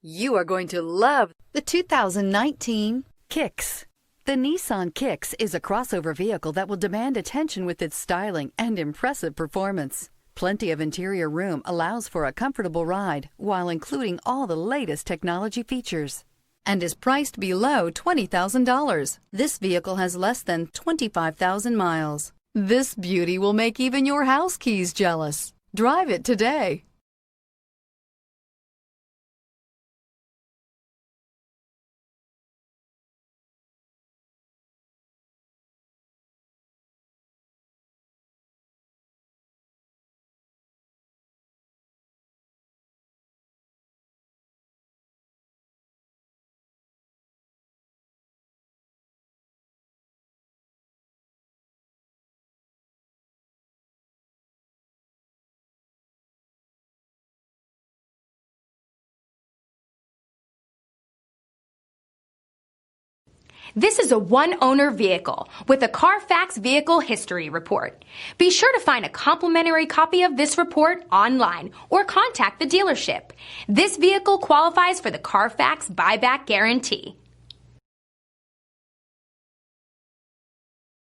You are going to love the 2019 Kicks. The Nissan Kicks is a crossover vehicle that will demand attention with its styling and impressive performance. Plenty of interior room allows for a comfortable ride while including all the latest technology features, and is priced below $20,000. This vehicle has less than 25,000 miles. This beauty will make even your house keys jealous. Drive it today. This is a one-owner vehicle with a Carfax Vehicle History Report. Be sure to find a complimentary copy of this report online or contact the dealership. This vehicle qualifies for the Carfax Buyback Guarantee.